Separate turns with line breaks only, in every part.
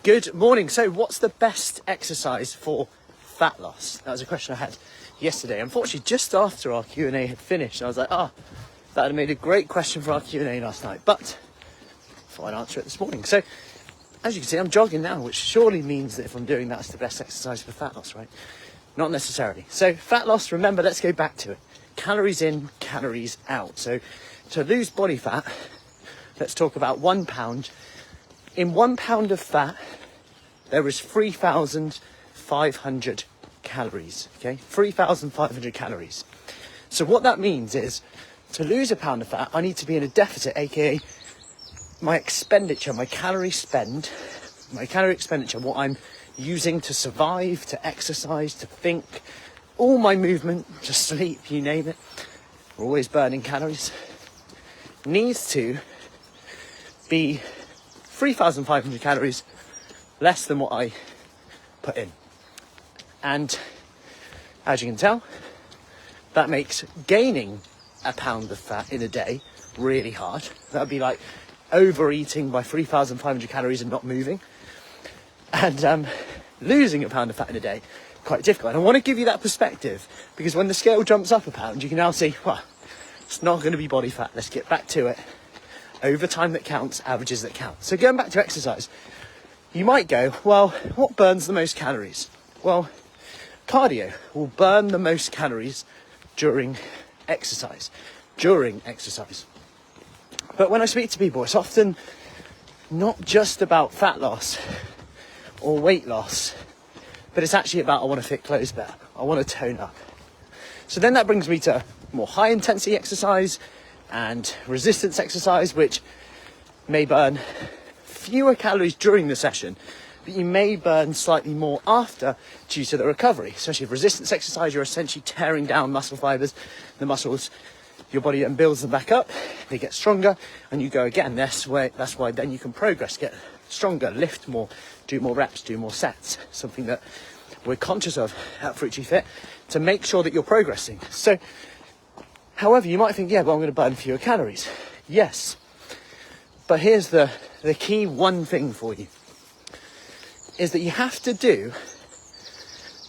Good morning. So what's the best exercise for fat loss? That was a question I had yesterday. Unfortunately, just after our Q&A had finished, I was like, that would have made a great question for our Q&A last night. But I thought I'd answer it this morning. So as you can see, I'm jogging now, which surely means that if I'm doing that, it's the best exercise for fat loss, right? Not necessarily. So fat loss, remember, let's go back to it. Calories in, calories out. So to lose body fat, let's talk about 1 pound. In 1 pound of fat, there is 3,500 calories, okay? 3,500 calories. So what that means is, to lose a pound of fat, I need to be in a deficit, aka my expenditure, my calorie expenditure, what I'm using to survive, to exercise, to think, all my movement, to sleep, you name it, we're always burning calories, needs to be 3,500 calories less than what I put in. And as you can tell, that makes gaining a pound of fat in a day really hard. That would be like overeating by 3,500 calories and not moving. And losing a pound of fat in a day, quite difficult. And I want to give you that perspective, because when the scale jumps up a pound, you can now see, well, it's not going to be body fat. Let's get back to it. Over time that counts, averages that count. So going back to exercise, you might go, well, what burns the most calories? Well, cardio will burn the most calories during exercise. But when I speak to people, it's often not just about fat loss or weight loss, but it's actually about, I want to fit clothes better. I want to tone up. So then that brings me to more high intensity exercise and resistance exercise, which may burn fewer calories during the session, but you may burn slightly more after due to the recovery. Especially with resistance exercise, you're essentially tearing down muscle fibers. The muscles, your body then builds them back up, they get stronger, and you go again. That's why then you can progress, get stronger, lift more, do more reps, do more sets. Something that we're conscious of at Fruci Fit, to make sure that you're progressing. So, however, you might think, yeah, but I'm going to burn fewer calories. Yes, but here's the key one thing for you, is that you have to do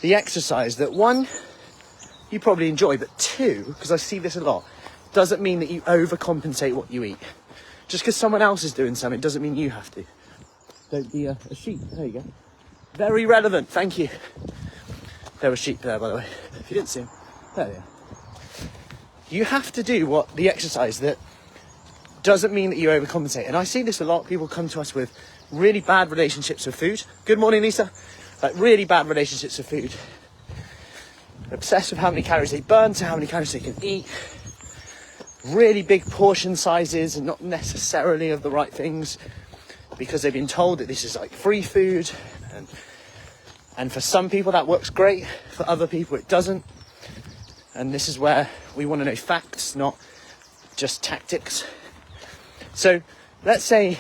the exercise that, one, you probably enjoy, but two, because I see this a lot, doesn't mean that you overcompensate what you eat. Just because someone else is doing something doesn't mean you have to. Don't be a sheep. There you go. Very relevant, thank you. There were sheep there, by the way, if you didn't see them. There they are. You have to do the exercise that doesn't mean that you overcompensate. And I see this a lot. People come to us with really bad relationships with food. Good morning, Lisa. Like really bad relationships with food. Obsessed with how many calories they burn to how many calories they can eat. Really big portion sizes and not necessarily of the right things, because they've been told that this is like free food. And for some people that works great. For other people it doesn't. And this is where we want to know facts, not just tactics. So let's say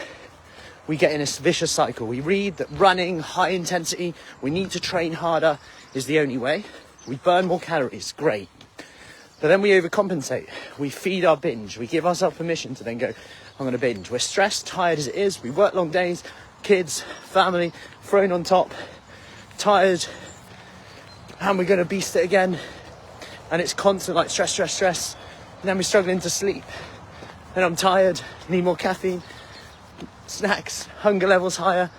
we get in a vicious cycle. We read that running, high intensity, we need to train harder is the only way. We burn more calories, great. But then we overcompensate. We feed our binge. We give ourselves permission to then go, I'm going to binge. We're stressed, tired as it is. We work long days, kids, family, thrown on top, tired. And we're going to beast it again. And it's constant, like stress. And then we're struggling to sleep. And I'm tired, need more caffeine, snacks, hunger levels higher,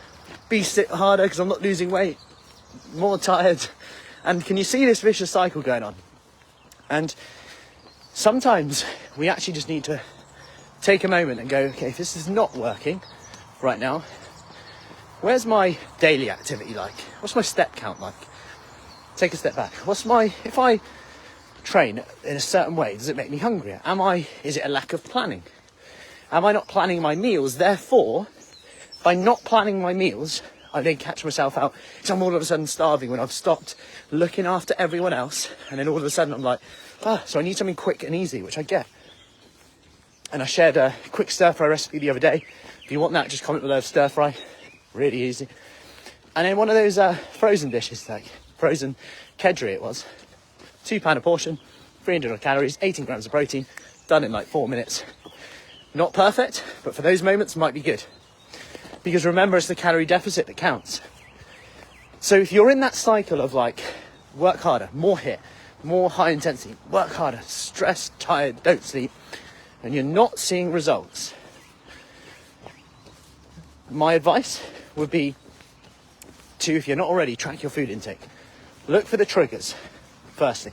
beast it harder because I'm not losing weight, more tired. And can you see this vicious cycle going on? And sometimes we actually just need to take a moment and go, okay, if this is not working right now, where's my daily activity like? What's my step count like? Take a step back. If I train in a certain way, does it make me hungrier? Is it a lack of planning? Am I not planning my meals? Therefore, by not planning my meals, I then catch myself out. So I'm all of a sudden starving when I've stopped looking after everyone else. And then all of a sudden I'm like, so I need something quick and easy, which I get. And I shared a quick stir fry recipe the other day. If you want that, just comment below, stir fry. Really easy. And then one of those frozen dishes, like frozen kedgeree it was. £2 a portion, 300 calories, 18 grams of protein, done in like 4 minutes. Not perfect, but for those moments might be good. Because remember, it's the calorie deficit that counts. So if you're in that cycle of like, work harder, more HIIT, more high intensity, work harder, stressed, tired, don't sleep, and you're not seeing results, my advice would be to, if you're not already, track your food intake. Look for the triggers, firstly.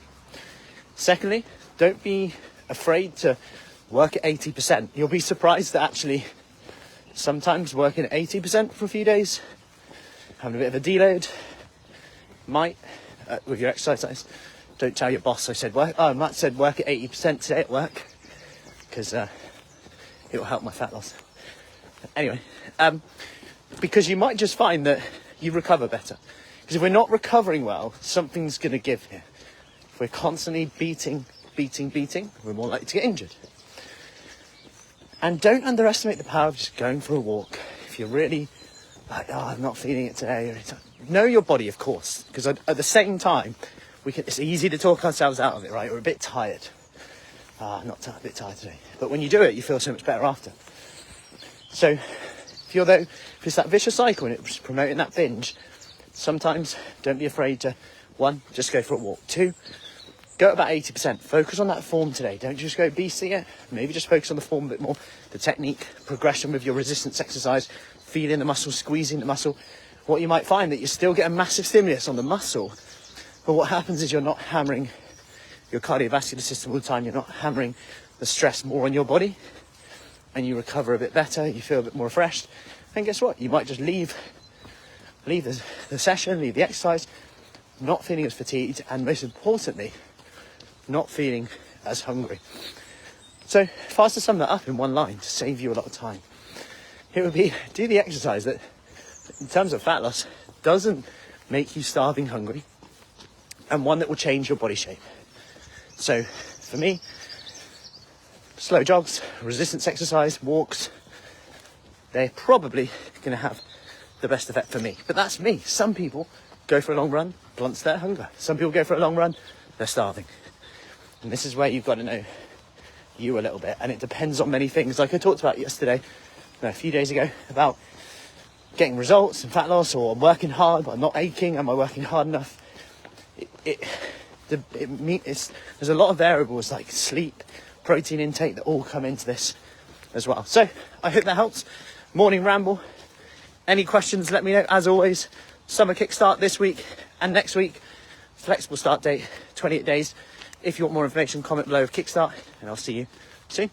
Secondly, don't be afraid to work at 80%. You'll be surprised that actually sometimes working at 80% for a few days, having a bit of a deload, might, with your exercise, don't tell your boss I said work. Oh, Matt said work at 80% today at work, because it will help my fat loss. Anyway, because you might just find that you recover better. Because if we're not recovering well, something's going to give here. If we're constantly beating, we're more likely to get injured. And don't underestimate the power of just going for a walk. If you're really like, oh, I'm not feeling it today. Know your body, of course, because at the same time, it's easy to talk ourselves out of it, right? We're a bit tired. A bit tired today. But when you do it, you feel so much better after. So if it's that vicious cycle and it's promoting that binge, sometimes don't be afraid to, 1, just go for a walk. 2, go at about 80%. Focus on that form today. Don't just go beasting it. Maybe just focus on the form a bit more. The technique, progression with your resistance exercise, feeling the muscle, squeezing the muscle. What you might find that you still get a massive stimulus on the muscle, but what happens is you're not hammering your cardiovascular system all the time. You're not hammering the stress more on your body, and you recover a bit better. You feel a bit more refreshed. And guess what? You might just leave the session, leave the exercise, not feeling as fatigued, and most importantly, not feeling as hungry. So if I was to sum that up in one line to save you a lot of time, it would be do the exercise that, in terms of fat loss, doesn't make you starving hungry, and one that will change your body shape. So for me, slow jogs, resistance exercise, walks, they're probably going to have the best effect for me. But that's me. Some people go for a long run, blunts their hunger. Some people go for a long run, they're starving. And this is where you've got to know you a little bit. And it depends on many things. Like I talked about a few days ago, about getting results and fat loss, or working hard but I'm not aching. Am I working hard enough? There's a lot of variables like sleep, protein intake, that all come into this as well. So I hope that helps. Morning ramble. Any questions, let me know. As always, summer kickstart this week and next week. Flexible start date, 28 days. If you want more information, comment below of kickstart, and I'll see you soon.